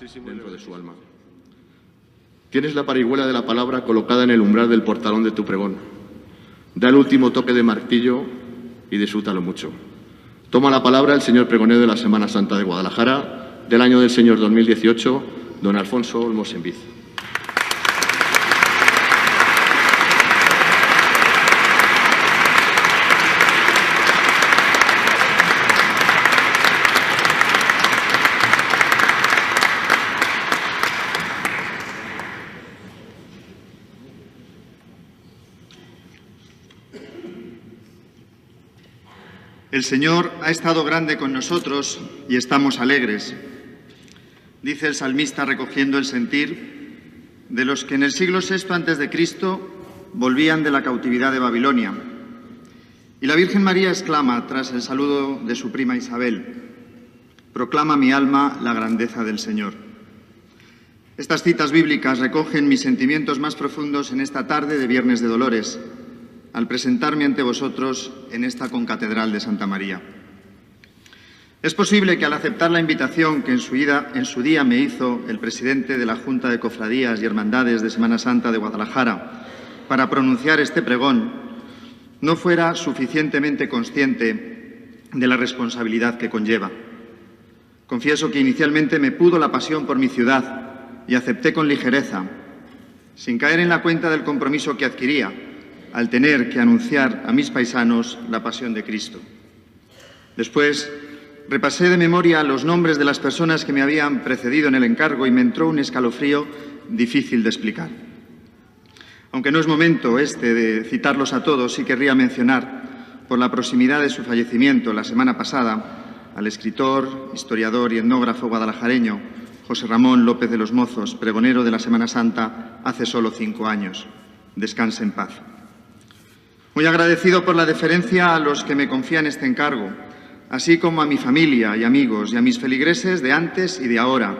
dentro de su alma. Tienes la parihuela de la palabra colocada en el umbral del portalón de tu pregón. Da el último toque de martillo y disfrútalo mucho. Toma la palabra el señor pregonero de la Semana Santa de Guadalajara del año del Señor 2018, don Alfonso Olmos Enviz. El Señor ha estado grande con nosotros y estamos alegres, dice el salmista recogiendo el sentir de los que en el siglo VI a.C. volvían de la cautividad de Babilonia. Y la Virgen María exclama, tras el saludo de su prima Isabel: «Proclama mi alma la grandeza del Señor». Estas citas bíblicas recogen mis sentimientos más profundos en esta tarde de Viernes de Dolores, al presentarme ante vosotros en esta concatedral de Santa María. Es posible que al aceptar la invitación que en su día me hizo el presidente de la Junta de Cofradías y Hermandades de Semana Santa de Guadalajara para pronunciar este pregón, no fuera suficientemente consciente de la responsabilidad que conlleva. Confieso que inicialmente me pudo la pasión por mi ciudad y acepté con ligereza, sin caer en la cuenta del compromiso que adquiría al tener que anunciar a mis paisanos la pasión de Cristo. Después, repasé de memoria los nombres de las personas que me habían precedido en el encargo y me entró un escalofrío difícil de explicar. Aunque no es momento de citarlos a todos, sí querría mencionar, por la proximidad de su fallecimiento la semana pasada, al escritor, historiador y etnógrafo guadalajareño José Ramón López de los Mozos, pregonero de la Semana Santa hace solo 5 años. Descanse en paz. Muy agradecido por la deferencia a los que me confían este encargo, así como a mi familia y amigos y a mis feligreses de antes y de ahora,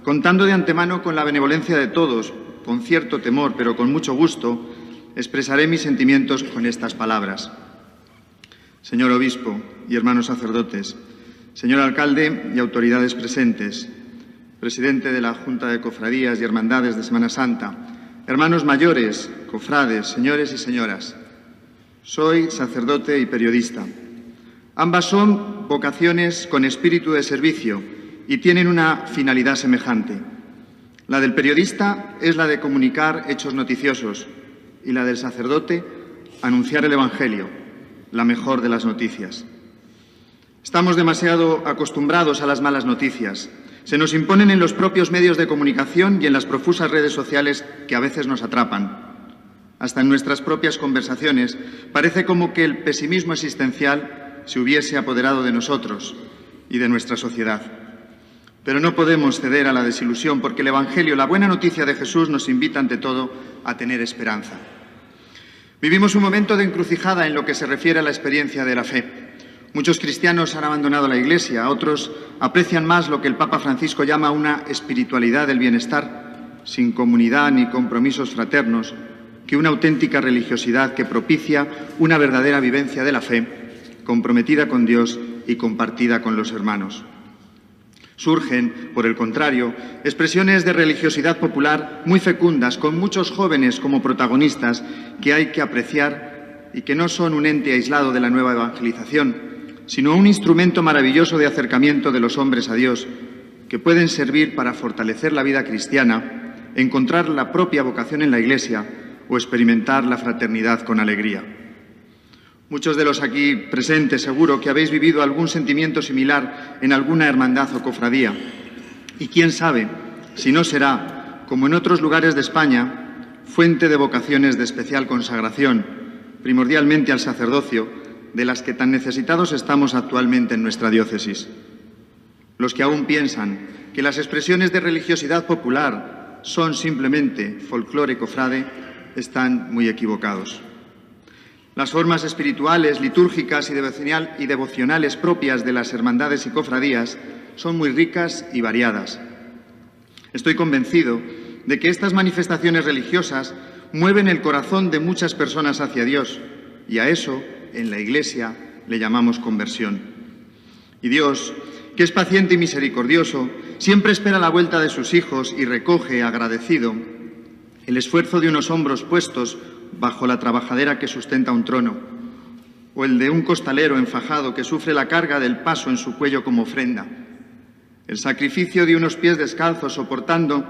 contando de antemano con la benevolencia de todos, con cierto temor, pero con mucho gusto, expresaré mis sentimientos con estas palabras. Señor obispo y hermanos sacerdotes, señor alcalde y autoridades presentes, presidente de la Junta de Cofradías y Hermandades de Semana Santa, hermanos mayores, cofrades, señores y señoras, soy sacerdote y periodista. Ambas son vocaciones con espíritu de servicio y tienen una finalidad semejante. La del periodista es la de comunicar hechos noticiosos y la del sacerdote, anunciar el Evangelio, la mejor de las noticias. Estamos demasiado acostumbrados a las malas noticias. Se nos imponen en los propios medios de comunicación y en las profusas redes sociales que a veces nos atrapan. Hasta en nuestras propias conversaciones parece como que el pesimismo existencial se hubiese apoderado de nosotros y de nuestra sociedad. Pero no podemos ceder a la desilusión porque el Evangelio, la buena noticia de Jesús, nos invita ante todo a tener esperanza. Vivimos un momento de encrucijada en lo que se refiere a la experiencia de la fe. Muchos cristianos han abandonado la Iglesia, otros aprecian más lo que el Papa Francisco llama una espiritualidad del bienestar, sin comunidad ni compromisos fraternos, que una auténtica religiosidad que propicia una verdadera vivencia de la fe, comprometida con Dios y compartida con los hermanos. Surgen, por el contrario, expresiones de religiosidad popular muy fecundas, con muchos jóvenes como protagonistas que hay que apreciar y que no son un ente aislado de la nueva evangelización, sino un instrumento maravilloso de acercamiento de los hombres a Dios, que pueden servir para fortalecer la vida cristiana, encontrar la propia vocación en la Iglesia o experimentar la fraternidad con alegría. Muchos de los aquí presentes seguro que habéis vivido algún sentimiento similar en alguna hermandad o cofradía. Y quién sabe si no será, como en otros lugares de España, fuente de vocaciones de especial consagración, primordialmente al sacerdocio, de las que tan necesitados estamos actualmente en nuestra diócesis. Los que aún piensan que las expresiones de religiosidad popular son simplemente folclore cofrade están muy equivocados. Las formas espirituales, litúrgicas y devocionales propias de las hermandades y cofradías son muy ricas y variadas. Estoy convencido de que estas manifestaciones religiosas mueven el corazón de muchas personas hacia Dios, y a eso, en la Iglesia, le llamamos conversión. Y Dios, que es paciente y misericordioso, siempre espera la vuelta de sus hijos y recoge, agradecido, el esfuerzo de unos hombros puestos bajo la trabajadera que sustenta un trono, o el de un costalero enfajado que sufre la carga del paso en su cuello como ofrenda, el sacrificio de unos pies descalzos soportando,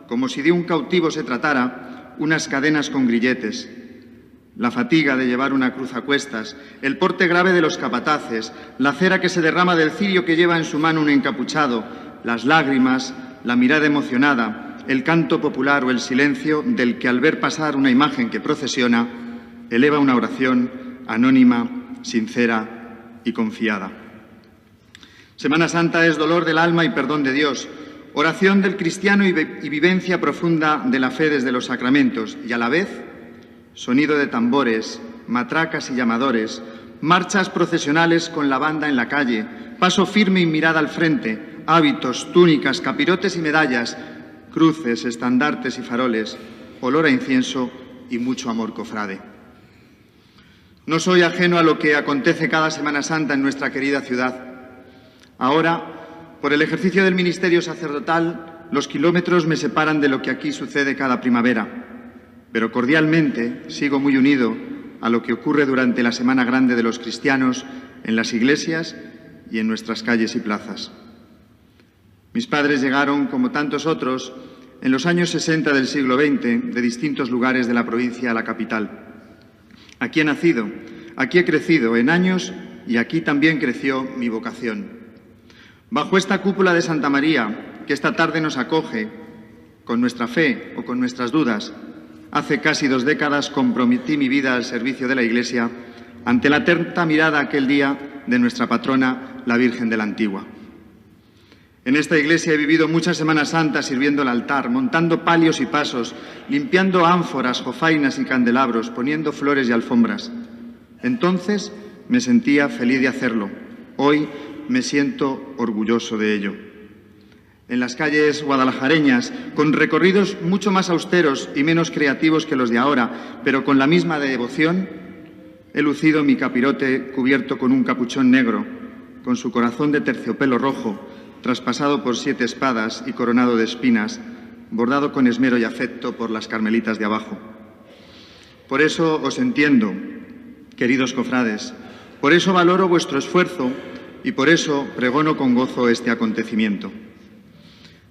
como si de un cautivo se tratara, unas cadenas con grilletes, la fatiga de llevar una cruz a cuestas, el porte grave de los capataces, la cera que se derrama del cirio que lleva en su mano un encapuchado, las lágrimas, la mirada emocionada, el canto popular o el silencio del que al ver pasar una imagen que procesiona, eleva una oración anónima, sincera y confiada. Semana Santa es dolor del alma y perdón de Dios, oración del cristiano y vivencia profunda de la fe desde los sacramentos, y a la vez sonido de tambores, matracas y llamadores, marchas procesionales con la banda en la calle, paso firme y mirada al frente, hábitos, túnicas, capirotes y medallas, cruces, estandartes y faroles, olor a incienso y mucho amor cofrade. No soy ajeno a lo que acontece cada Semana Santa en nuestra querida ciudad. Ahora, por el ejercicio del ministerio sacerdotal, los kilómetros me separan de lo que aquí sucede cada primavera, pero cordialmente sigo muy unido a lo que ocurre durante la Semana Grande de los cristianos en las iglesias y en nuestras calles y plazas. Mis padres llegaron, como tantos otros, en los años 60 del siglo XX, de distintos lugares de la provincia a la capital. Aquí he nacido, aquí he crecido en años y aquí también creció mi vocación. Bajo esta cúpula de Santa María, que esta tarde nos acoge, con nuestra fe o con nuestras dudas, hace casi 2 décadas comprometí mi vida al servicio de la Iglesia ante la atenta mirada aquel día de nuestra patrona, la Virgen de la Antigua. En esta iglesia he vivido muchas Semanas Santas sirviendo el altar, montando palios y pasos, limpiando ánforas, jofainas y candelabros, poniendo flores y alfombras. Entonces me sentía feliz de hacerlo. Hoy me siento orgulloso de ello. En las calles guadalajareñas, con recorridos mucho más austeros y menos creativos que los de ahora, pero con la misma devoción, he lucido mi capirote cubierto con un capuchón negro, con su corazón de terciopelo rojo, traspasado por 7 espadas y coronado de espinas, bordado con esmero y afecto por las carmelitas de abajo. Por eso os entiendo, queridos cofrades, por eso valoro vuestro esfuerzo y por eso pregono con gozo este acontecimiento.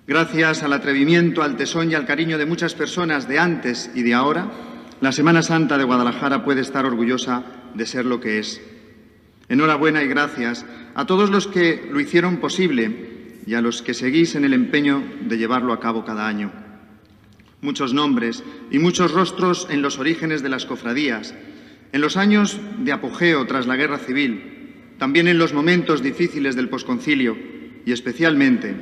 Gracias al atrevimiento, al tesón y al cariño de muchas personas de antes y de ahora, la Semana Santa de Guadalajara puede estar orgullosa de ser lo que es. Enhorabuena y gracias a todos los que lo hicieron posible y a los que seguís en el empeño de llevarlo a cabo cada año. Muchos nombres y muchos rostros en los orígenes de las cofradías, en los años de apogeo tras la Guerra Civil, también en los momentos difíciles del posconcilio y especialmente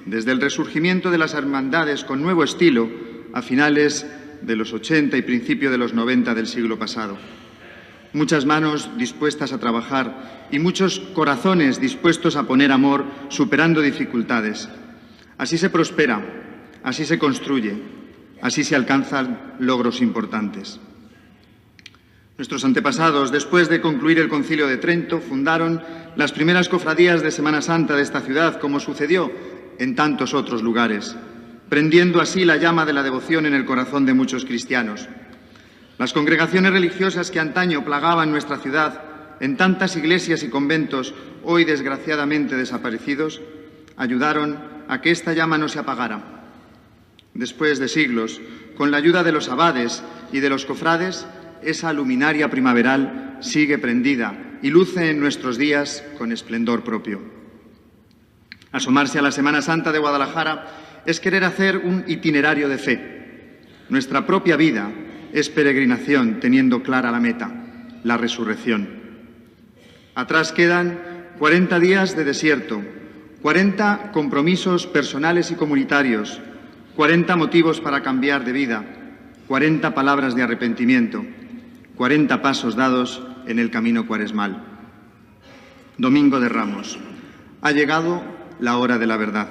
desde el resurgimiento de las hermandades con nuevo estilo a finales de los 80 y principio de los 90 del siglo pasado. Muchas manos dispuestas a trabajar y muchos corazones dispuestos a poner amor superando dificultades. Así se prospera, así se construye, así se alcanzan logros importantes. Nuestros antepasados, después de concluir el Concilio de Trento, fundaron las primeras cofradías de Semana Santa de esta ciudad, como sucedió en tantos otros lugares, prendiendo así la llama de la devoción en el corazón de muchos cristianos. Las congregaciones religiosas que antaño plagaban nuestra ciudad, en tantas iglesias y conventos, hoy desgraciadamente desaparecidos, ayudaron a que esta llama no se apagara. Después de siglos, con la ayuda de los abades y de los cofrades, esa luminaria primaveral sigue prendida y luce en nuestros días con esplendor propio. Asomarse a la Semana Santa de Guadalajara es querer hacer un itinerario de fe. Nuestra propia vida es peregrinación, teniendo clara la meta, la resurrección. Atrás quedan 40 días de desierto, 40 compromisos personales y comunitarios, 40 motivos para cambiar de vida, 40 palabras de arrepentimiento, 40 pasos dados en el camino cuaresmal. Domingo de Ramos. Ha llegado la hora de la verdad.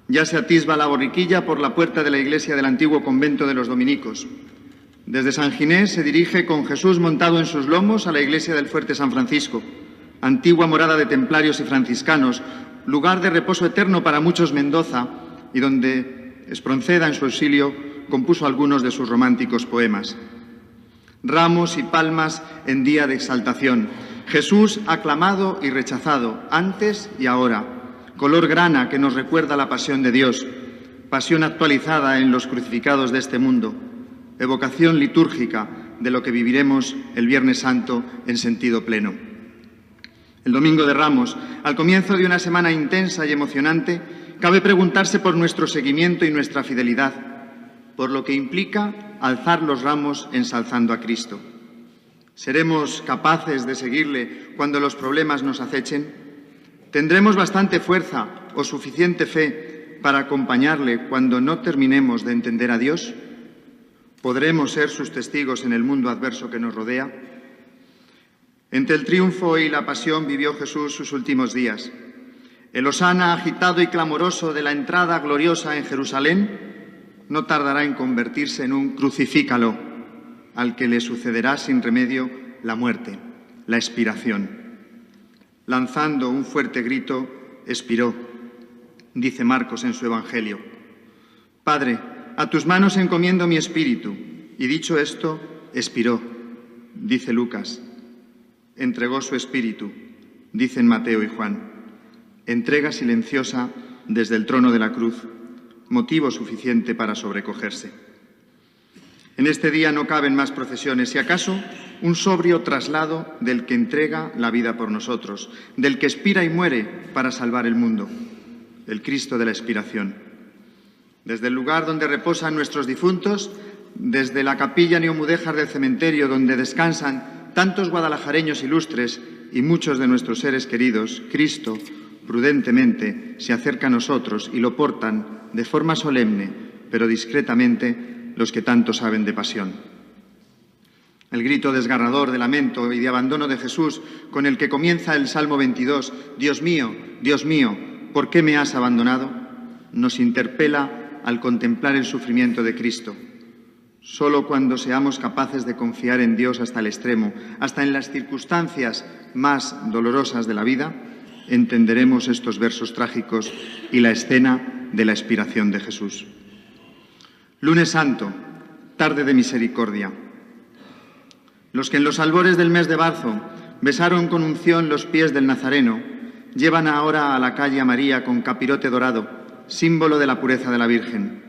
Ya se atisba la borriquilla por la puerta de la iglesia del antiguo convento de los dominicos. Desde San Ginés se dirige con Jesús montado en sus lomos a la iglesia del Fuerte San Francisco, antigua morada de templarios y franciscanos, lugar de reposo eterno para muchos Mendoza, y donde Espronceda, en su exilio, compuso algunos de sus románticos poemas. Ramos y palmas en día de exaltación. Jesús aclamado y rechazado, antes y ahora. Color grana que nos recuerda la pasión de Dios, pasión actualizada en los crucificados de este mundo, evocación litúrgica de lo que viviremos el Viernes Santo en sentido pleno. El Domingo de Ramos, al comienzo de una semana intensa y emocionante, cabe preguntarse por nuestro seguimiento y nuestra fidelidad, por lo que implica alzar los ramos ensalzando a Cristo. ¿Seremos capaces de seguirle cuando los problemas nos acechen? ¿Tendremos bastante fuerza o suficiente fe para acompañarle cuando no terminemos de entender a Dios? ¿Podremos ser sus testigos en el mundo adverso que nos rodea? Entre el triunfo y la pasión vivió Jesús sus últimos días. El hosana agitado y clamoroso de la entrada gloriosa en Jerusalén no tardará en convertirse en un crucifícalo, al que le sucederá sin remedio la muerte, la expiración. Lanzando un fuerte grito, expiró, dice Marcos en su Evangelio. Padre, a tus manos encomiendo mi espíritu. Y dicho esto, expiró, dice Lucas. Entregó su espíritu, dicen Mateo y Juan. Entrega silenciosa desde el trono de la cruz, motivo suficiente para sobrecogerse. En este día no caben más procesiones, si acaso un sobrio traslado del que entrega la vida por nosotros, del que expira y muere para salvar el mundo, el Cristo de la expiración. Desde el lugar donde reposan nuestros difuntos, desde la capilla neomudéjar del cementerio donde descansan tantos guadalajareños ilustres y muchos de nuestros seres queridos, Cristo, prudentemente, se acerca a nosotros y lo portan de forma solemne, pero discretamente, los que tanto saben de pasión. El grito desgarrador de lamento y de abandono de Jesús, con el que comienza el Salmo 22, Dios mío, ¿por qué me has abandonado?, nos interpela al contemplar el sufrimiento de Cristo. Solo cuando seamos capaces de confiar en Dios hasta el extremo, hasta en las circunstancias más dolorosas de la vida, entenderemos estos versos trágicos y la escena de la expiración de Jesús. Lunes Santo, tarde de misericordia. Los que en los albores del mes de marzo besaron con unción los pies del Nazareno, llevan ahora a la calle a María con capirote dorado, símbolo de la pureza de la Virgen.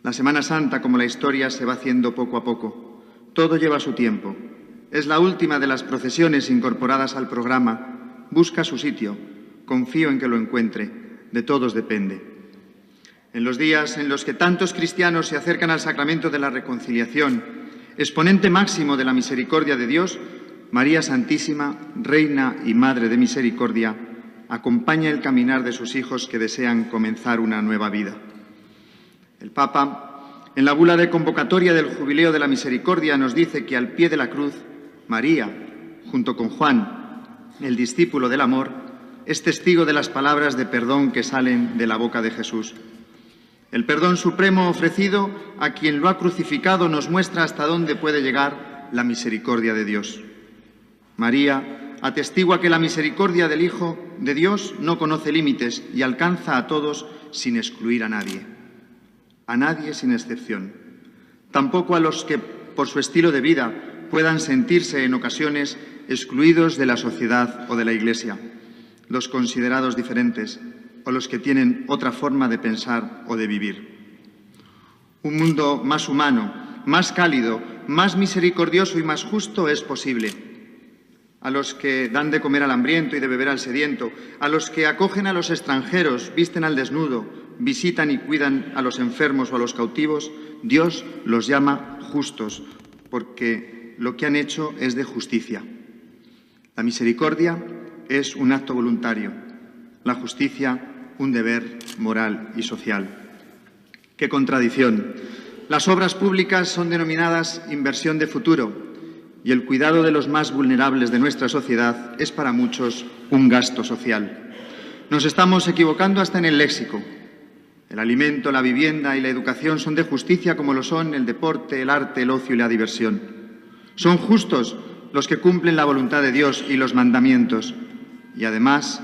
La Semana Santa, como la historia, se va haciendo poco a poco. Todo lleva su tiempo. Es la última de las procesiones incorporadas al programa. Busca su sitio. Confío en que lo encuentre. De todos depende. En los días en los que tantos cristianos se acercan al sacramento de la reconciliación, exponente máximo de la misericordia de Dios, María Santísima, Reina y Madre de Misericordia, acompaña el caminar de sus hijos que desean comenzar una nueva vida. El Papa, en la bula de convocatoria del Jubileo de la Misericordia, nos dice que al pie de la cruz, María, junto con Juan, el discípulo del amor, es testigo de las palabras de perdón que salen de la boca de Jesús. El perdón supremo ofrecido a quien lo ha crucificado nos muestra hasta dónde puede llegar la misericordia de Dios. María atestigua que la misericordia del Hijo de Dios no conoce límites y alcanza a todos sin excluir a nadie sin excepción. Tampoco a los que, por su estilo de vida, puedan sentirse en ocasiones excluidos de la sociedad o de la Iglesia, los considerados diferentes o los que tienen otra forma de pensar o de vivir. Un mundo más humano, más cálido, más misericordioso y más justo es posible. A los que dan de comer al hambriento y de beber al sediento, a los que acogen a los extranjeros, visten al desnudo, visitan y cuidan a los enfermos o a los cautivos, Dios los llama justos, porque lo que han hecho es de justicia. La misericordia es un acto voluntario, la justicia un deber moral y social. ¡Qué contradicción! Las obras públicas son denominadas inversión de futuro y el cuidado de los más vulnerables de nuestra sociedad es para muchos un gasto social. Nos estamos equivocando hasta en el léxico. El alimento, la vivienda y la educación son de justicia como lo son el deporte, el arte, el ocio y la diversión. Son justos los que cumplen la voluntad de Dios y los mandamientos y además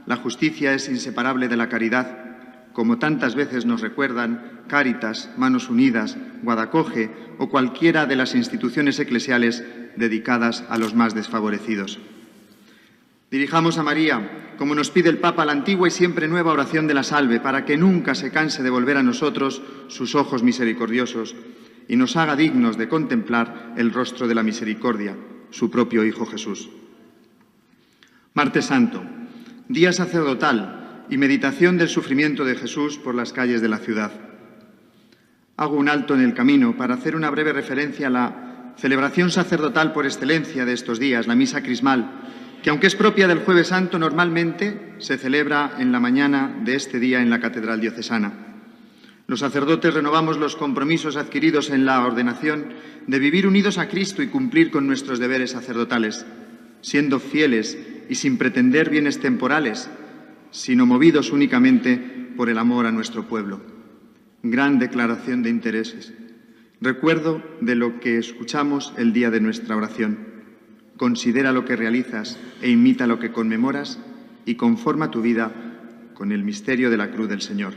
La justicia es inseparable de la caridad, como tantas veces nos recuerdan Cáritas, Manos Unidas, Guadacoge o cualquiera de las instituciones eclesiales dedicadas a los más desfavorecidos. Dirijamos a María, como nos pide el Papa, la antigua y siempre nueva oración de la Salve, para que nunca se canse de volver a nosotros sus ojos misericordiosos y nos haga dignos de contemplar el rostro de la misericordia, su propio Hijo Jesús. Martes Santo, día sacerdotal y meditación del sufrimiento de Jesús por las calles de la ciudad. Hago un alto en el camino para hacer una breve referencia a la celebración sacerdotal por excelencia de estos días, la misa crismal, que aunque es propia del Jueves Santo, normalmente se celebra en la mañana de este día en la Catedral Diocesana. Los sacerdotes renovamos los compromisos adquiridos en la ordenación de vivir unidos a Cristo y cumplir con nuestros deberes sacerdotales, siendo fieles y sin pretender bienes temporales, sino movidos únicamente por el amor a nuestro pueblo. Gran declaración de intereses. Recuerdo de lo que escuchamos el día de nuestra oración. Considera lo que realizas e imita lo que conmemoras y conforma tu vida con el misterio de la cruz del Señor.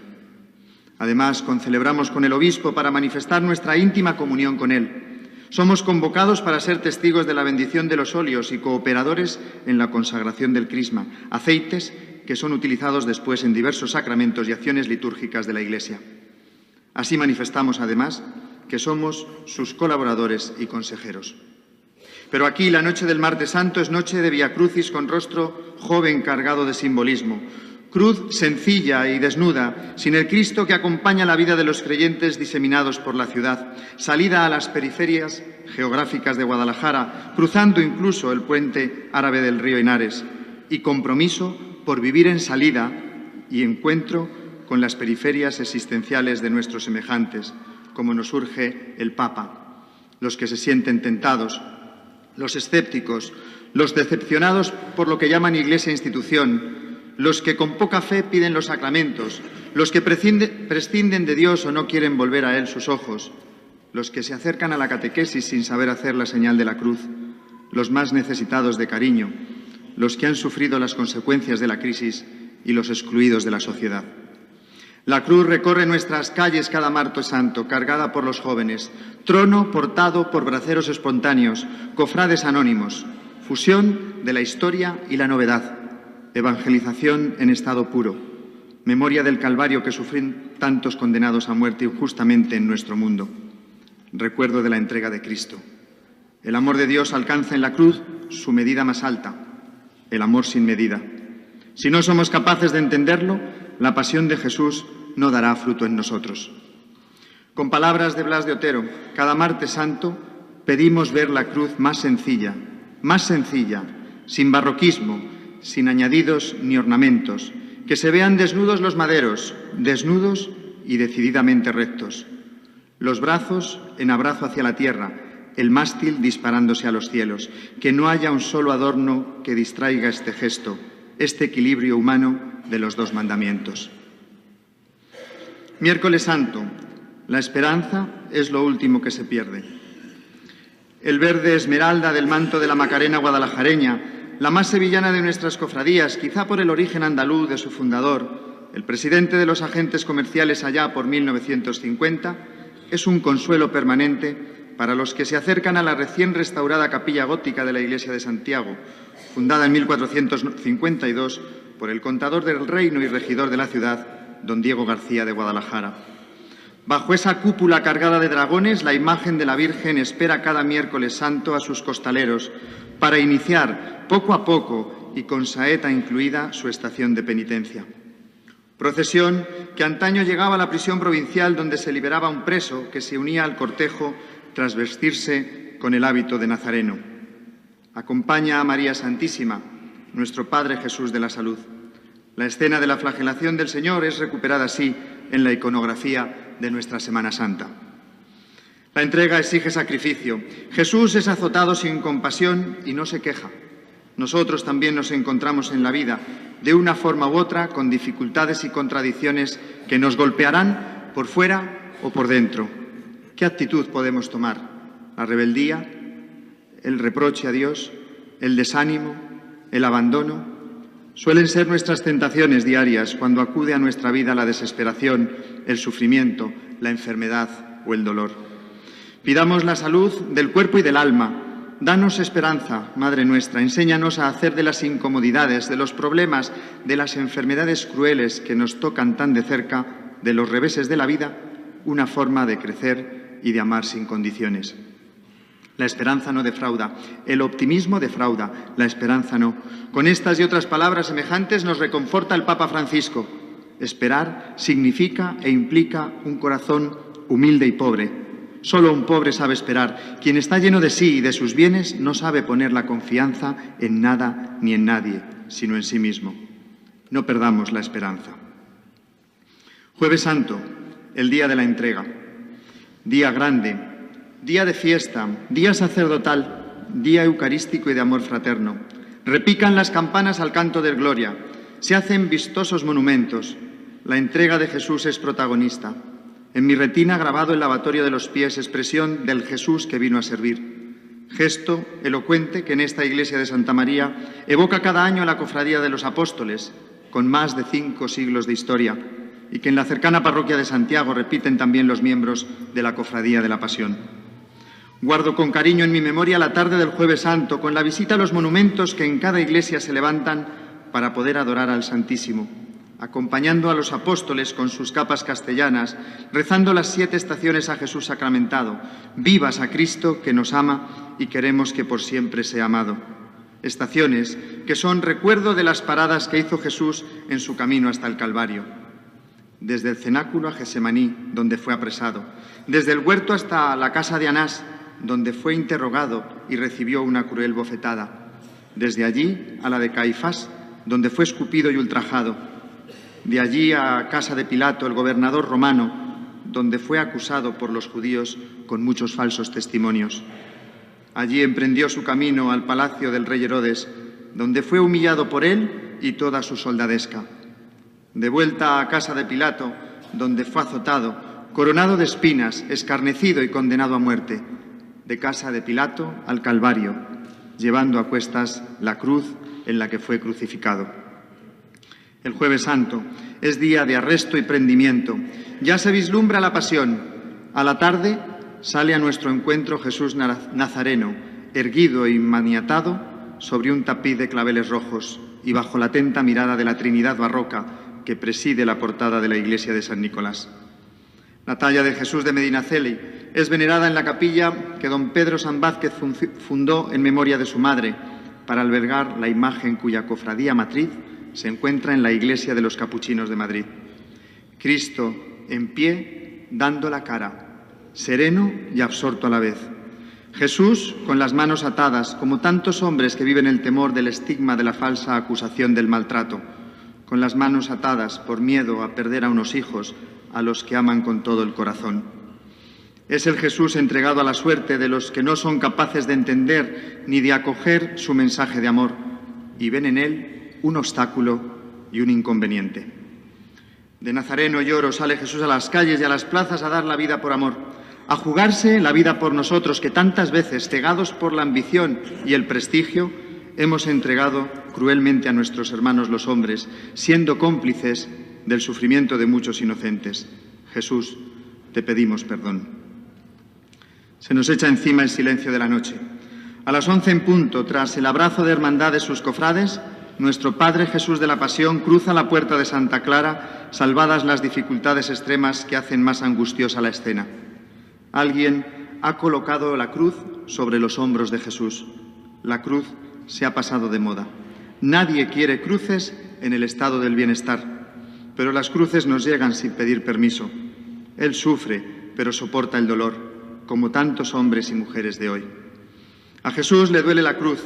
Además, concelebramos con el obispo para manifestar nuestra íntima comunión con él. Somos convocados para ser testigos de la bendición de los óleos y cooperadores en la consagración del crisma, aceites que son utilizados después en diversos sacramentos y acciones litúrgicas de la Iglesia. Así manifestamos, además, que somos sus colaboradores y consejeros. Pero aquí la noche del Martes Santo es noche de Vía Crucis con rostro joven cargado de simbolismo. Cruz sencilla y desnuda, sin el Cristo que acompaña la vida de los creyentes diseminados por la ciudad. Salida a las periferias geográficas de Guadalajara, cruzando incluso el puente árabe del río Henares. Y compromiso por vivir en salida y encuentro con las periferias existenciales de nuestros semejantes, como nos urge el Papa. Los que se sienten tentados, los escépticos, los decepcionados por lo que llaman Iglesia institución, los que con poca fe piden los sacramentos, los que prescinden de Dios o no quieren volver a Él sus ojos, los que se acercan a la catequesis sin saber hacer la señal de la cruz, los más necesitados de cariño, los que han sufrido las consecuencias de la crisis y los excluidos de la sociedad. La cruz recorre nuestras calles cada Martes Santo, cargada por los jóvenes, trono portado por braceros espontáneos, cofrades anónimos, fusión de la historia y la novedad, evangelización en estado puro, memoria del Calvario que sufren tantos condenados a muerte injustamente en nuestro mundo, recuerdo de la entrega de Cristo. El amor de Dios alcanza en la cruz su medida más alta, el amor sin medida. Si no somos capaces de entenderlo, la pasión de Jesús no dará fruto en nosotros. Con palabras de Blas de Otero, cada Martes Santo pedimos ver la cruz más sencilla, sin barroquismo, sin añadidos ni ornamentos, que se vean desnudos los maderos, desnudos y decididamente rectos. Los brazos en abrazo hacia la tierra, el mástil disparándose a los cielos, que no haya un solo adorno que distraiga este gesto, este equilibrio humano de los dos mandamientos. Miércoles Santo, la esperanza es lo último que se pierde. El verde esmeralda del manto de la Macarena guadalajareña, la más sevillana de nuestras cofradías, quizá por el origen andaluz de su fundador, el presidente de los agentes comerciales allá por 1950, es un consuelo permanente para los que se acercan a la recién restaurada capilla gótica de la Iglesia de Santiago, fundada en 1452 por el contador del reino y regidor de la ciudad, don Diego García de Guadalajara. Bajo esa cúpula cargada de dragones, la imagen de la Virgen espera cada miércoles santo a sus costaleros para iniciar poco a poco y con saeta incluida su estación de penitencia. Procesión que antaño llegaba a la prisión provincial donde se liberaba un preso que se unía al cortejo tras vestirse con el hábito de nazareno. Acompaña a María Santísima, nuestro Padre Jesús de la Salud. La escena de la flagelación del Señor es recuperada así en la iconografía de nuestra Semana Santa. La entrega exige sacrificio. Jesús es azotado sin compasión y no se queja. Nosotros también nos encontramos en la vida, de una forma u otra, con dificultades y contradicciones que nos golpearán por fuera o por dentro. ¿Qué actitud podemos tomar? ¿La rebeldía? ¿El reproche a Dios? ¿El desánimo? ¿El abandono? Suelen ser nuestras tentaciones diarias cuando acude a nuestra vida la desesperación, el sufrimiento, la enfermedad o el dolor. Pidamos la salud del cuerpo y del alma. Danos esperanza, Madre nuestra, enséñanos a hacer de las incomodidades, de los problemas, de las enfermedades crueles que nos tocan tan de cerca, de los reveses de la vida, una forma de crecer y de amar sin condiciones. La esperanza no defrauda, el optimismo defrauda, la esperanza no. Con estas y otras palabras semejantes nos reconforta el Papa Francisco. Esperar significa e implica un corazón humilde y pobre. Solo un pobre sabe esperar. Quien está lleno de sí y de sus bienes no sabe poner la confianza en nada ni en nadie, sino en sí mismo. No perdamos la esperanza. Jueves Santo, el día de la entrega. Día grande, día de fiesta, día sacerdotal, día eucarístico y de amor fraterno. Repican las campanas al canto del Gloria. Se hacen vistosos monumentos. La entrega de Jesús es protagonista. En mi retina grabado el lavatorio de los pies, expresión del Jesús que vino a servir. Gesto elocuente que en esta iglesia de Santa María evoca cada año a la Cofradía de los Apóstoles, con más de 5 siglos de historia, y que en la cercana parroquia de Santiago repiten también los miembros de la Cofradía de la Pasión. Guardo con cariño en mi memoria la tarde del Jueves Santo, con la visita a los monumentos que en cada iglesia se levantan para poder adorar al Santísimo, acompañando a los apóstoles con sus capas castellanas, rezando las 7 estaciones a Jesús sacramentado, vivas a Cristo que nos ama y queremos que por siempre sea amado. Estaciones que son recuerdo de las paradas que hizo Jesús en su camino hasta el Calvario. Desde el cenáculo a Gesemaní, donde fue apresado, desde el huerto hasta la casa de Anás, donde fue interrogado y recibió una cruel bofetada, desde allí a la de Caifás, donde fue escupido y ultrajado, de allí a casa de Pilato, el gobernador romano, donde fue acusado por los judíos con muchos falsos testimonios. Allí emprendió su camino al palacio del rey Herodes, donde fue humillado por él y toda su soldadesca. De vuelta a casa de Pilato, donde fue azotado, coronado de espinas, escarnecido y condenado a muerte. De casa de Pilato al Calvario, llevando a cuestas la cruz en la que fue crucificado. El Jueves Santo es día de arresto y prendimiento. Ya se vislumbra la pasión. A la tarde sale a nuestro encuentro Jesús Nazareno, erguido e maniatado sobre un tapiz de claveles rojos y bajo la atenta mirada de la Trinidad barroca que preside la portada de la iglesia de San Nicolás. La talla de Jesús de Medinaceli es venerada en la capilla que don Pedro San Vázquez fundó en memoria de su madre para albergar la imagen cuya cofradía matriz se encuentra en la iglesia de los Capuchinos de Madrid. Cristo en pie, dando la cara, sereno y absorto a la vez. Jesús con las manos atadas, como tantos hombres que viven el temor del estigma de la falsa acusación del maltrato, con las manos atadas por miedo a perder a unos hijos a los que aman con todo el corazón. Es el Jesús entregado a la suerte de los que no son capaces de entender ni de acoger su mensaje de amor y ven en él un obstáculo y un inconveniente. De Nazareno lloro sale Jesús a las calles y a las plazas a dar la vida por amor, a jugarse la vida por nosotros que tantas veces, cegados por la ambición y el prestigio, hemos entregado cruelmente a nuestros hermanos los hombres, siendo cómplices del sufrimiento de muchos inocentes. Jesús, te pedimos perdón. Se nos echa encima el silencio de la noche. A las 11 en punto, tras el abrazo de hermandad de sus cofrades, nuestro Padre Jesús de la Pasión cruza la puerta de Santa Clara, salvadas las dificultades extremas que hacen más angustiosa la escena. Alguien ha colocado la cruz sobre los hombros de Jesús. La cruz se ha pasado de moda. Nadie quiere cruces en el estado del bienestar, pero las cruces nos llegan sin pedir permiso. Él sufre, pero soporta el dolor, como tantos hombres y mujeres de hoy. A Jesús le duele la cruz,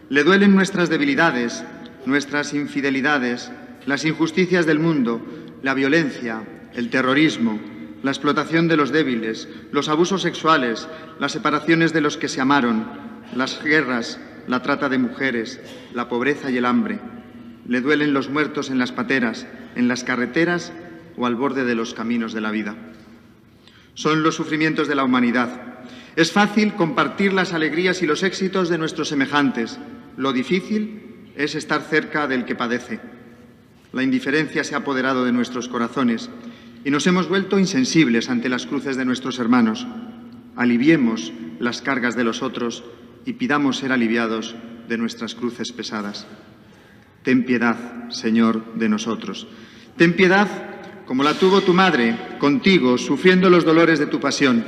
le duelen nuestras debilidades, nuestras infidelidades, las injusticias del mundo, la violencia, el terrorismo, la explotación de los débiles, los abusos sexuales, las separaciones de los que se amaron, las guerras, la trata de mujeres, la pobreza y el hambre. Le duelen los muertos en las pateras, en las carreteras o al borde de los caminos de la vida. Son los sufrimientos de la humanidad. Es fácil compartir las alegrías y los éxitos de nuestros semejantes. Lo difícil, es estar cerca del que padece. La indiferencia se ha apoderado de nuestros corazones y nos hemos vuelto insensibles ante las cruces de nuestros hermanos. Aliviemos las cargas de los otros y pidamos ser aliviados de nuestras cruces pesadas. Ten piedad, Señor, de nosotros. Ten piedad como la tuvo tu madre contigo, sufriendo los dolores de tu pasión.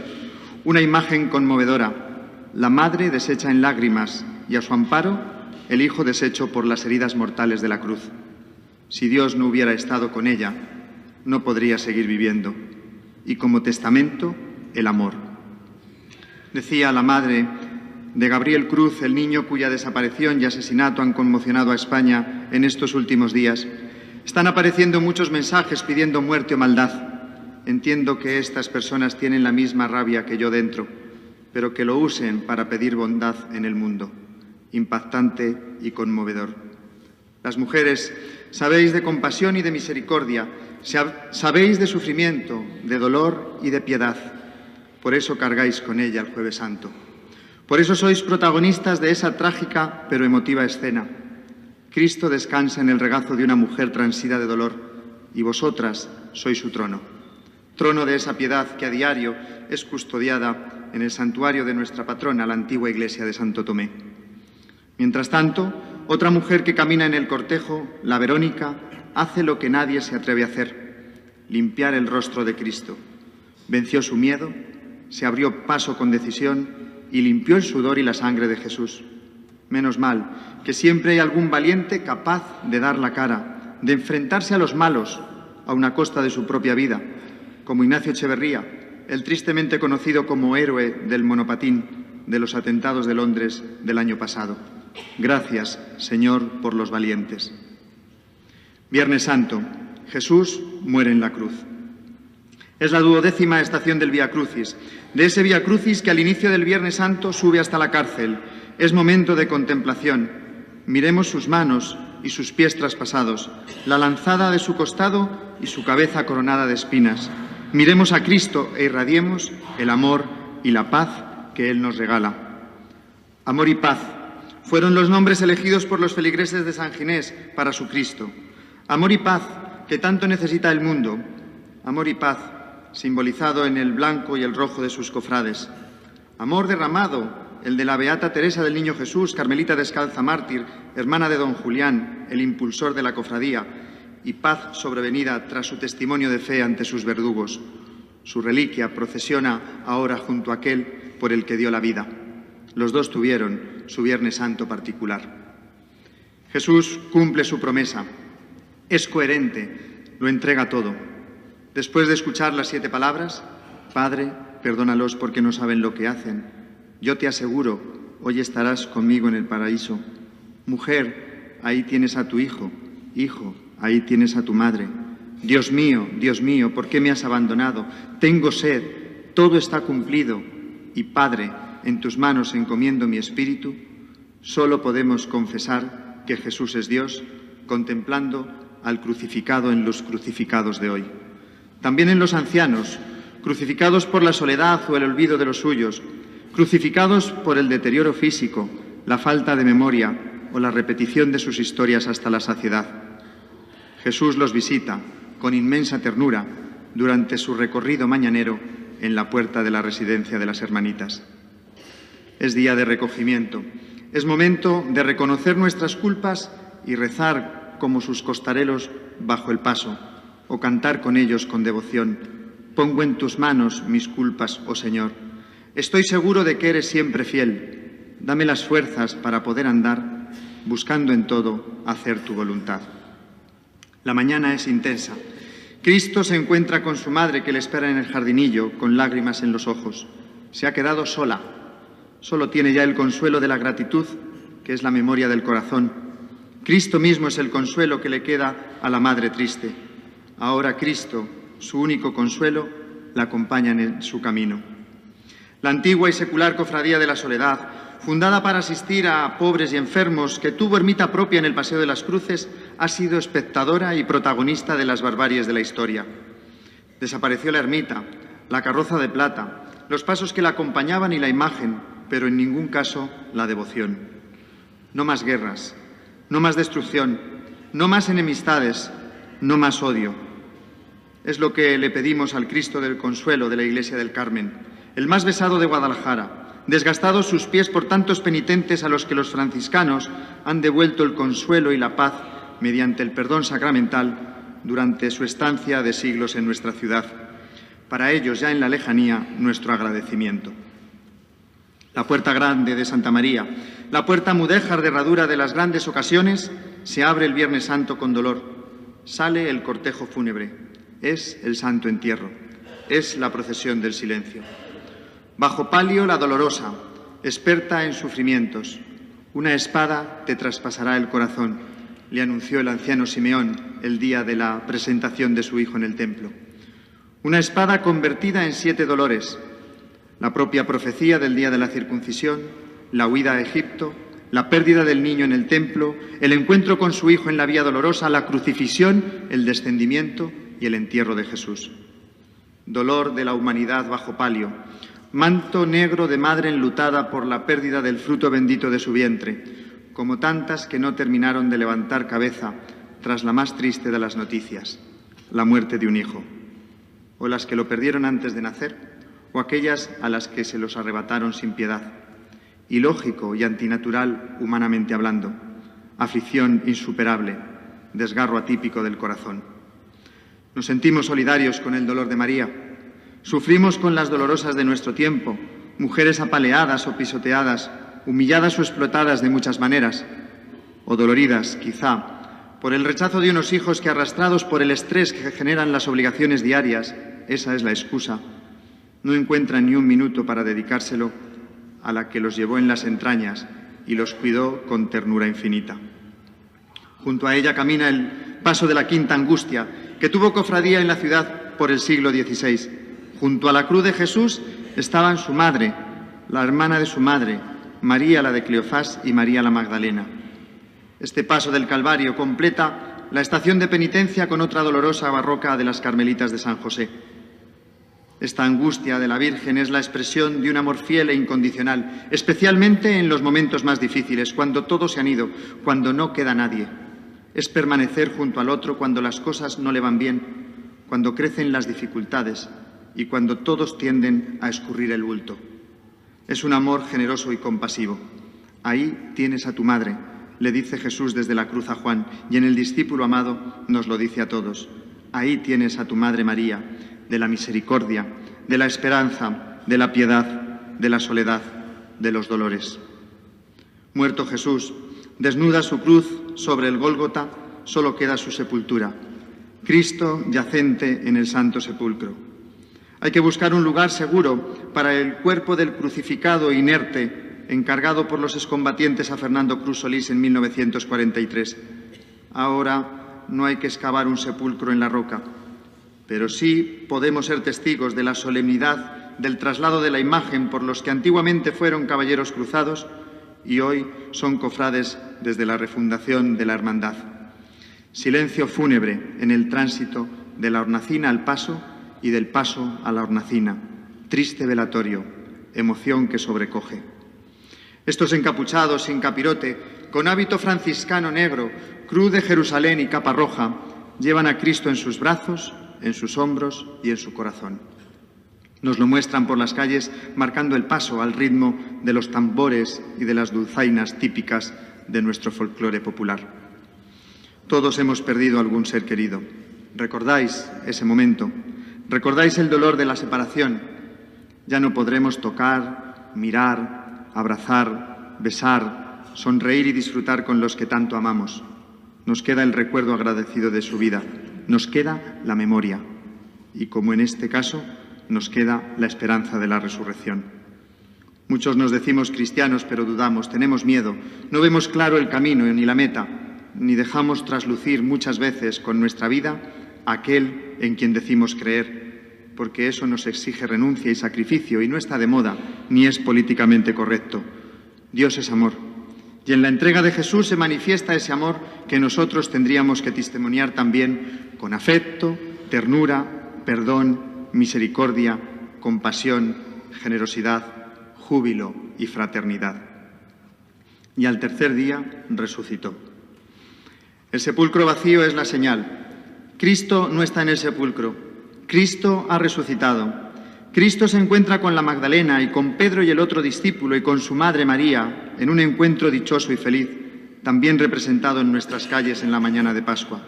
Una imagen conmovedora. La madre deshecha en lágrimas y a su amparo el hijo deshecho por las heridas mortales de la cruz. Si Dios no hubiera estado con ella, no podría seguir viviendo. Y como testamento, el amor. Decía la madre de Gabriel Cruz, el niño cuya desaparición y asesinato han conmocionado a España en estos últimos días. Están apareciendo muchos mensajes pidiendo muerte o maldad. Entiendo que estas personas tienen la misma rabia que yo dentro, pero que lo usen para pedir bondad en el mundo. Impactante y conmovedor. Las mujeres, sabéis de compasión y de misericordia, sabéis de sufrimiento, de dolor y de piedad. Por eso cargáis con ella el Jueves Santo. Por eso sois protagonistas de esa trágica pero emotiva escena. Cristo descansa en el regazo de una mujer transida de dolor y vosotras sois su trono. Trono de esa piedad que a diario es custodiada en el santuario de nuestra patrona, la antigua iglesia de Santo Tomé. Mientras tanto, otra mujer que camina en el cortejo, la Verónica, hace lo que nadie se atreve a hacer: limpiar el rostro de Cristo. Venció su miedo, se abrió paso con decisión y limpió el sudor y la sangre de Jesús. Menos mal que siempre hay algún valiente capaz de dar la cara, de enfrentarse a los malos, aun a costa de su propia vida, como Ignacio Echeverría, el tristemente conocido como héroe del monopatín de los atentados de Londres del año pasado. Gracias, Señor, por los valientes. Viernes Santo. Jesús muere en la cruz. Es la 12ª estación del Vía Crucis, de ese Vía Crucis que al inicio del Viernes Santo sube hasta la cárcel. Es momento de contemplación. Miremos sus manos y sus pies traspasados, la lanzada de su costado y su cabeza coronada de espinas. Miremos a Cristo e irradiemos el amor y la paz que Él nos regala. Amor y paz fueron los nombres elegidos por los feligreses de San Ginés para su Cristo. Amor y paz que tanto necesita el mundo. Amor y paz simbolizado en el blanco y el rojo de sus cofrades. Amor derramado, el de la Beata Teresa del Niño Jesús, carmelita descalza mártir, hermana de don Julián, el impulsor de la cofradía, y paz sobrevenida tras su testimonio de fe ante sus verdugos. Su reliquia procesiona ahora junto a aquel por el que dio la vida. Los dos tuvieron su Viernes Santo particular. Jesús cumple su promesa. Es coherente, lo entrega todo. Después de escuchar las 7 palabras: Padre, perdónalos porque no saben lo que hacen. Yo te aseguro, hoy estarás conmigo en el paraíso. Mujer, ahí tienes a tu hijo. Hijo, ahí tienes a tu madre. Dios mío, ¿por qué me has abandonado? Tengo sed, todo está cumplido. Y Padre, en tus manos encomiendo mi espíritu. Solo podemos confesar que Jesús es Dios, contemplando al crucificado en los crucificados de hoy. También en los ancianos, crucificados por la soledad o el olvido de los suyos, crucificados por el deterioro físico, la falta de memoria o la repetición de sus historias hasta la saciedad. Jesús los visita con inmensa ternura durante su recorrido mañanero en la puerta de la residencia de las Hermanitas. Es día de recogimiento, es momento de reconocer nuestras culpas y rezar como sus costarelos bajo el paso, o cantar con ellos con devoción: pongo en tus manos mis culpas, oh Señor. Estoy seguro de que eres siempre fiel. Dame las fuerzas para poder andar, buscando en todo hacer tu voluntad. La mañana es intensa. Cristo se encuentra con su madre que le espera en el jardinillo, con lágrimas en los ojos. Se ha quedado sola. Solo tiene ya el consuelo de la gratitud, que es la memoria del corazón. Cristo mismo es el consuelo que le queda a la madre triste. Ahora Cristo, su único consuelo, la acompaña en su camino. La antigua y secular Cofradía de la Soledad, fundada para asistir a pobres y enfermos, que tuvo ermita propia en el Paseo de las Cruces, ha sido espectadora y protagonista de las barbaries de la historia. Desapareció la ermita, la carroza de plata, los pasos que la acompañaban y la imagen, pero en ningún caso la devoción. No más guerras, no más destrucción, no más enemistades, no más odio. Es lo que le pedimos al Cristo del Consuelo de la Iglesia del Carmen, el más besado de Guadalajara, desgastados sus pies por tantos penitentes a los que los franciscanos han devuelto el consuelo y la paz mediante el perdón sacramental durante su estancia de siglos en nuestra ciudad. Para ellos, ya en la lejanía, nuestro agradecimiento. La puerta grande de Santa María, la puerta mudéjar de herradura de las grandes ocasiones, se abre el Viernes Santo con dolor. Sale el cortejo fúnebre. Es el santo entierro. Es la procesión del silencio. Bajo palio la dolorosa, experta en sufrimientos. Una espada te traspasará el corazón, le anunció el anciano Simeón el día de la presentación de su hijo en el templo. Una espada convertida en 7 dolores. La propia profecía del día de la circuncisión, la huida a Egipto, la pérdida del niño en el templo, el encuentro con su hijo en la vía dolorosa, la crucifixión, el descendimiento y el entierro de Jesús. Dolor de la humanidad bajo palio, manto negro de madre enlutada por la pérdida del fruto bendito de su vientre, como tantas que no terminaron de levantar cabeza tras la más triste de las noticias, la muerte de un hijo, o las que lo perdieron antes de nacer, o aquellas a las que se los arrebataron sin piedad. Ilógico y antinatural, humanamente hablando, aflicción insuperable, desgarro atípico del corazón. Nos sentimos solidarios con el dolor de María. Sufrimos con las dolorosas de nuestro tiempo, mujeres apaleadas o pisoteadas, humilladas o explotadas de muchas maneras, o doloridas, quizá, por el rechazo de unos hijos que, arrastrados por el estrés que generan las obligaciones diarias, esa es la excusa, no encuentran ni un minuto para dedicárselo a la que los llevó en las entrañas y los cuidó con ternura infinita. Junto a ella camina el paso de la Quinta Angustia, que tuvo cofradía en la ciudad por el siglo XVI. Junto a la cruz de Jesús estaban su madre, la hermana de su madre, María la de Cleofás y María la Magdalena. Este paso del Calvario completa la estación de penitencia con otra dolorosa barroca de las Carmelitas de San José. Esta angustia de la Virgen es la expresión de un amor fiel e incondicional, especialmente en los momentos más difíciles, cuando todos se han ido, cuando no queda nadie. Es permanecer junto al otro cuando las cosas no le van bien, cuando crecen las dificultades y cuando todos tienden a escurrir el bulto. Es un amor generoso y compasivo. Ahí tienes a tu madre, le dice Jesús desde la cruz a Juan, y en el discípulo amado nos lo dice a todos. Ahí tienes a tu madre María, de la misericordia, de la esperanza, de la piedad, de la soledad, de los dolores. Muerto Jesús, desnuda su cruz sobre el Gólgota, solo queda su sepultura. Cristo yacente en el Santo Sepulcro. Hay que buscar un lugar seguro para el cuerpo del crucificado inerte, encargado por los excombatientes a Fernando Cruz Solís en 1943. Ahora no hay que excavar un sepulcro en la roca, pero sí podemos ser testigos de la solemnidad del traslado de la imagen por los que antiguamente fueron caballeros cruzados y hoy son cofrades desde la refundación de la hermandad. Silencio fúnebre en el tránsito de la hornacina al paso y del paso a la hornacina. Triste velatorio, emoción que sobrecoge. Estos encapuchados sin capirote, con hábito franciscano negro, cruz de Jerusalén y capa roja, llevan a Cristo en sus brazos, en sus hombros y en su corazón. Nos lo muestran por las calles marcando el paso al ritmo de los tambores y de las dulzainas típicas de nuestro folclore popular. Todos hemos perdido algún ser querido. ¿Recordáis ese momento? ¿Recordáis el dolor de la separación? Ya no podremos tocar, mirar, abrazar, besar, sonreír y disfrutar con los que tanto amamos. Nos queda el recuerdo agradecido de su vida. Nos queda la memoria y, como en este caso, nos queda la esperanza de la resurrección. Muchos nos decimos cristianos, pero dudamos, tenemos miedo, no vemos claro el camino ni la meta, ni dejamos traslucir muchas veces con nuestra vida aquel en quien decimos creer, porque eso nos exige renuncia y sacrificio y no está de moda, ni es políticamente correcto. Dios es amor. Y en la entrega de Jesús se manifiesta ese amor que nosotros tendríamos que testimoniar también con afecto, ternura, perdón, misericordia, compasión, generosidad, júbilo y fraternidad. Y al tercer día resucitó. El sepulcro vacío es la señal. Cristo no está en el sepulcro. Cristo ha resucitado. Cristo se encuentra con la Magdalena y con Pedro y el otro discípulo y con su madre María en un encuentro dichoso y feliz, también representado en nuestras calles en la mañana de Pascua.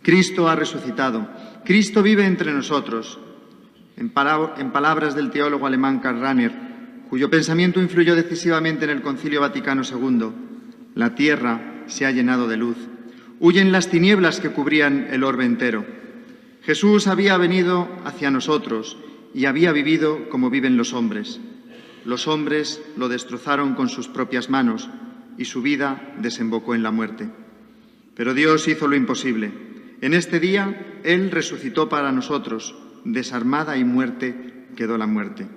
Cristo ha resucitado. Cristo vive entre nosotros. En palabras del teólogo alemán Karl Rahner, cuyo pensamiento influyó decisivamente en el Concilio Vaticano II, la tierra se ha llenado de luz. Huyen las tinieblas que cubrían el orbe entero. Jesús había venido hacia nosotros y había vivido como viven los hombres. Los hombres lo destrozaron con sus propias manos y su vida desembocó en la muerte. Pero Dios hizo lo imposible. En este día, Él resucitó para nosotros. Desarmada y muerte quedó la muerte.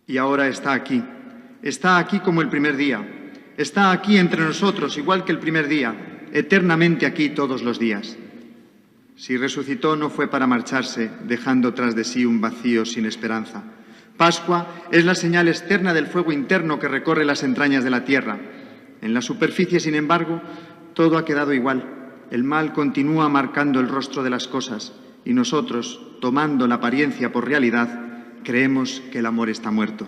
Y ahora está aquí como el primer día. Está aquí entre nosotros, igual que el primer día, eternamente aquí todos los días. Si resucitó no fue para marcharse, dejando tras de sí un vacío sin esperanza. Pascua es la señal externa del fuego interno que recorre las entrañas de la tierra. En la superficie, sin embargo, todo ha quedado igual. El mal continúa marcando el rostro de las cosas y nosotros, tomando la apariencia por realidad, creemos que el amor está muerto.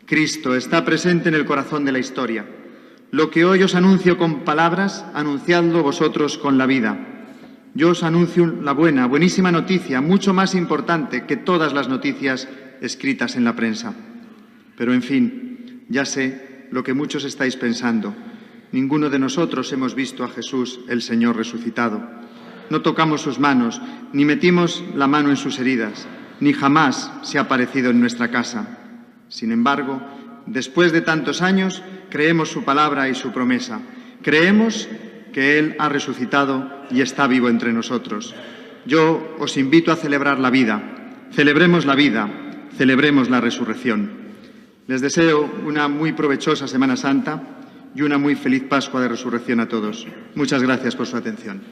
Cristo está presente en el corazón de la historia. Lo que hoy os anuncio con palabras, anunciadlo vosotros con la vida. Yo os anuncio la buenísima noticia, mucho más importante que todas las noticias escritas en la prensa. Pero, en fin, ya sé lo que muchos estáis pensando. Ninguno de nosotros hemos visto a Jesús, el Señor resucitado. No tocamos sus manos, ni metimos la mano en sus heridas, ni jamás se ha aparecido en nuestra casa. Sin embargo, después de tantos años, creemos su palabra y su promesa. Creemos que Él ha resucitado y está vivo entre nosotros. Yo os invito a celebrar la vida. Celebremos la vida, celebremos la resurrección. Les deseo una muy provechosa Semana Santa y una muy feliz Pascua de Resurrección a todos. Muchas gracias por su atención.